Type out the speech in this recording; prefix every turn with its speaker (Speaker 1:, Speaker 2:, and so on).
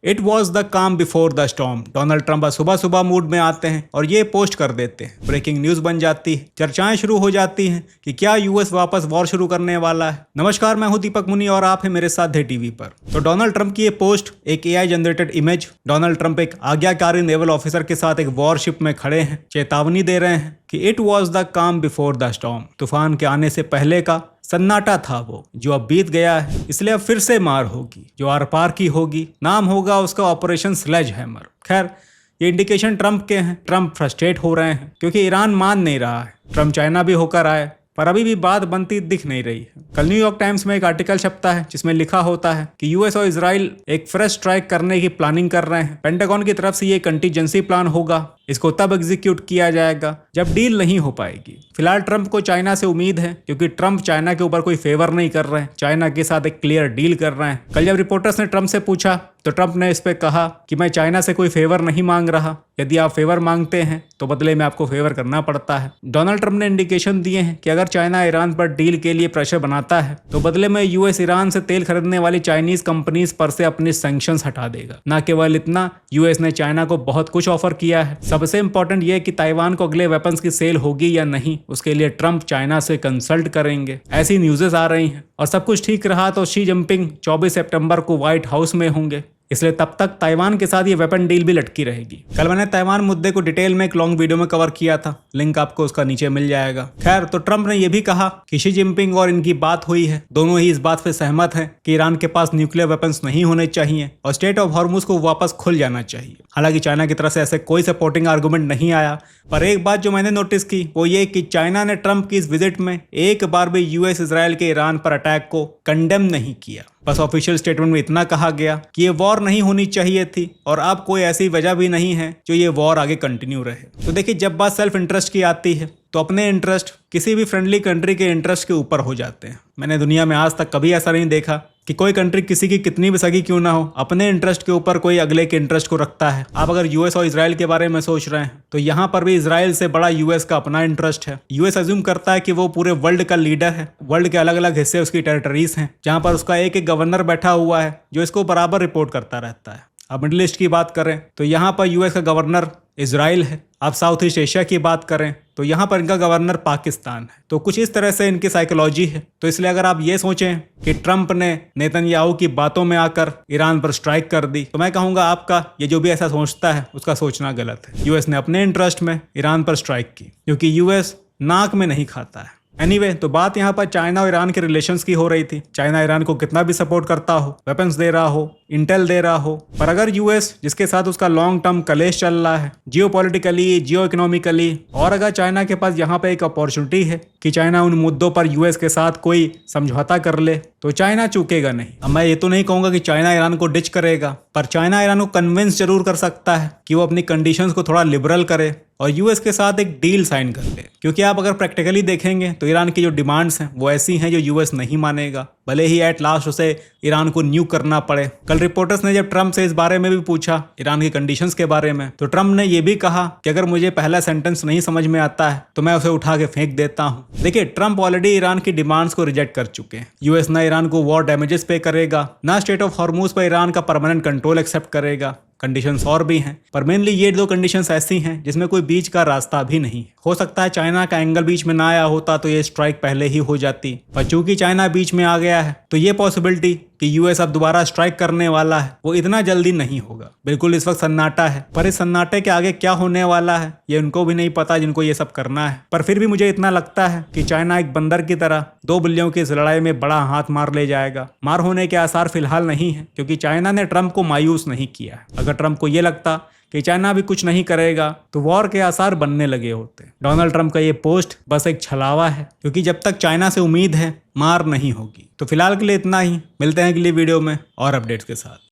Speaker 1: It was the काम before the storm. Donald Trump सुबह सुबह मूड में आते हैं और ये पोस्ट कर देते हैं। ब्रेकिंग न्यूज बन जाती है, चर्चाएं शुरू हो जाती हैं कि क्या यूएस वापस वॉर शुरू करने वाला है। नमस्कार, मैं हूं दीपक मुनि और आप हैं मेरे साथ दे टीवी पर। तो डोनाल्ड ट्रंप की ये पोस्ट एक AI generated image. Donald Trump एक आज्ञाकारी नेवल ऑफिसर के साथ एक वॉरशिप में खड़े हैं, चेतावनी दे रहे हैं कि इट वॉज द काम बिफोर द स्टॉर्म। तूफान के आने से पहले का सन्नाटा था वो, जो अब बीत गया है, इसलिए अब फिर से मार होगी, जो आर पार की होगी। नाम होगा उसका ऑपरेशन स्लेज हैमर। खैर, ये इंडिकेशन ट्रंप के हैं। ट्रंप फ्रस्ट्रेट हो रहे हैं क्योंकि ईरान मान नहीं रहा है। ट्रंप चाइना भी होकर आए पर अभी भी बात बनती दिख नहीं रही है। कल न्यूयॉर्क टाइम्स में एक आर्टिकल छपता है जिसमें लिखा होता है कि यूएस और इजराइल एक फ्रेश स्ट्राइक करने की प्लानिंग कर रहे हैं। पेंटागन की तरफ से ये कंटीजेंसी प्लान होगा, इसको तब एग्जीक्यूट किया जाएगा जब डील नहीं हो पाएगी। फिलहाल ट्रंप को चाइना से उम्मीद है क्योंकि ट्रंप चाइना के ऊपर कोई फेवर नहीं कर रहे हैं, चाइना के साथ एक क्लियर डील कर रहे हैं। कल जब रिपोर्टर्स ने ट्रंप से पूछा तो ट्रंप ने इस पे कहा कि मैं चाइना से कोई फेवर नहीं मांग रहा, यदि आप फेवर मांगते हैं तो बदले में आपको फेवर करना पड़ता है। डोनाल्ड ट्रंप ने इंडिकेशन दिए हैं कि अगर चाइना ईरान पर डील के लिए प्रेशर बनाता है तो बदले में यूएस ईरान से तेल खरीदने वाली चाइनीज कंपनीज पर से अपने सैंक्शंस हटा देगा। न केवल इतना, यूएस ने चाइना को बहुत कुछ ऑफर किया है। सबसे इंपॉर्टेंट यह कि ताइवान को अगले वेपन्स की सेल होगी या नहीं, उसके लिए ट्रंप चाइना से कंसल्ट करेंगे। ऐसी न्यूज़ेस आ रही हैं और सब कुछ ठीक रहा तो शी जिनपिंग 24 सितंबर को व्हाइट हाउस में होंगे, इसलिए तब तक ताइवान के साथ ये वेपन डील भी लटकी रहेगी। कल मैंने ताइवान मुद्दे को डिटेल में एक लॉन्ग वीडियो में कवर किया था, लिंक आपको उसका नीचे मिल जाएगा। खैर, तो ट्रंप ने यह भी कहा कि शी जिनपिंग और इनकी बात हुई है, दोनों ही इस बात पे सहमत हैं कि ईरान के पास न्यूक्लियर वेपन्स नहीं होने चाहिए और स्टेट ऑफ हॉर्मुज को वापस खुल जाना चाहिए। हालांकि चाइना की तरफ से ऐसे कोई सपोर्टिंग आर्गूमेंट नहीं आया, पर एक बात जो मैंने नोटिस की वो ये कि चाइना ने ट्रंप की इस विजिट में एक बार भी यूएस इजराइल के ईरान पर अटैक को कंडेम नहीं किया। बस ऑफिशियल स्टेटमेंट में इतना कहा गया कि ये वॉर नहीं होनी चाहिए थी और अब कोई ऐसी वजह भी नहीं है जो ये वॉर आगे कंटिन्यू रहे। तो देखिए, जब बात सेल्फ इंटरेस्ट की आती है तो अपने इंटरेस्ट किसी भी फ्रेंडली कंट्री के इंटरेस्ट के ऊपर हो जाते हैं। मैंने दुनिया में आज तक कभी ऐसा नहीं देखा कि कोई कंट्री किसी की कितनी भी सगी क्यों ना हो, अपने इंटरेस्ट के ऊपर कोई अगले के इंटरेस्ट को रखता है। आप अगर यूएस और इजराइल के बारे में सोच रहे हैं तो यहाँ पर भी इजराइल से बड़ा यूएस का अपना इंटरेस्ट है। यूएस अज्यूम करता है कि वो पूरे वर्ल्ड का लीडर है, वर्ल्ड के अलग अलग हिस्से उसकी टेरिटरीज हैं जहाँ पर उसका एक एक गवर्नर बैठा हुआ है जो इसको बराबर रिपोर्ट करता रहता है। अब मिडिल ईस्ट की बात करें तो यहाँ पर यूएस का गवर्नर इजराइल है। आप साउथ ईस्ट एशिया की बात करें तो यहाँ पर इनका गवर्नर पाकिस्तान है। तो कुछ इस तरह से इनकी साइकोलॉजी है। तो इसलिए अगर आप ये सोचें कि ट्रंप ने नेतन्याहू की बातों में आकर ईरान पर स्ट्राइक कर दी, तो मैं कहूँगा आपका ये जो भी ऐसा सोचता है उसका सोचना गलत है। यूएस ने अपने इंटरेस्ट में ईरान पर स्ट्राइक की क्योंकि यूएस नाक में नहीं खाता है। एनीवे, तो बात यहाँ पर चाइना और ईरान के रिलेशंस की हो रही थी। चाइना ईरान को कितना भी सपोर्ट करता हो, वेपन्स दे रहा हो, इंटेल दे रहा हो, पर अगर यूएस जिसके साथ उसका लॉन्ग टर्म कलेश चल रहा है जियोपॉलिटिकली, जियो इकोनॉमिकली, और अगर चाइना के पास यहाँ पे एक अपॉर्चुनिटी है कि चाइना उन मुद्दों पर यूएस के साथ कोई समझौता कर ले, तो चाइना चूकेगा नहीं। अब मैं ये तो नहीं कहूँगा कि चाइना ईरान को डिच करेगा, पर चाइना ईरान को कन्विंस जरूर कर सकता है कि वो अपनी कंडीशंस को थोड़ा लिबरल करे और यूएस के साथ एक डील साइन कर ले। क्योंकि आप अगर प्रैक्टिकली देखेंगे तो ईरान की जो डिमांड्स हैं वो ऐसी हैं जो यूएस नहीं मानेगा, भले ही एट लास्ट उसे ईरान को न्यू करना पड़े। कल रिपोर्टर्स ने जब ट्रंप से इस बारे में भी पूछा, ईरान की कंडीशंस के बारे में, तो ट्रंप ने यह भी कहा कि अगर मुझे पहला सेंटेंस नहीं समझ में आता है तो मैं उसे उठा के फेंक देता हूं। देखिए, ट्रंप ऑलरेडी ईरान की डिमांड्स को रिजेक्ट कर चुके हैं। यूएस ना ईरान को वॉर डैमेजेस पे करेगा, ना स्टेट ऑफ हॉर्मुज पर ईरान का परमानेंट कंट्रोल एक्सेप्ट करेगा। कंडीशंस और भी हैं, पर मेनली ये दो कंडीशंस ऐसी हैं जिसमें कोई बीच का रास्ता भी नहीं है। हो सकता है चाइना का एंगल बीच में ना आया होता तो ये स्ट्राइक पहले ही हो जाती, पर चूंकि चाइना बीच में आ गया है तो ये पॉसिबिलिटी कि यूएस अब दोबारा स्ट्राइक करने वाला है वो इतना जल्दी नहीं होगा। बिल्कुल इस वक्त सन्नाटा है, पर इस सन्नाटे के आगे क्या होने वाला है ये उनको भी नहीं पता जिनको ये सब करना है। पर फिर भी मुझे इतना लगता है कि चाइना एक बंदर की तरह दो बिल्लियों की इस लड़ाई में बड़ा हाथ मार ले जाएगा। मार होने के आसार फिलहाल नहीं है क्योंकि चाइना ने ट्रंप को मायूस नहीं किया है। अगर ट्रंप को ये लगता कि चाइना भी कुछ नहीं करेगा तो वॉर के आसार बनने लगे होते। डोनाल्ड ट्रंप का ये पोस्ट बस एक छलावा है क्योंकि जब तक चाइना से उम्मीद है मार नहीं होगी। तो फिलहाल के लिए इतना ही, मिलते हैं अगली वीडियो में और अपडेट्स के साथ।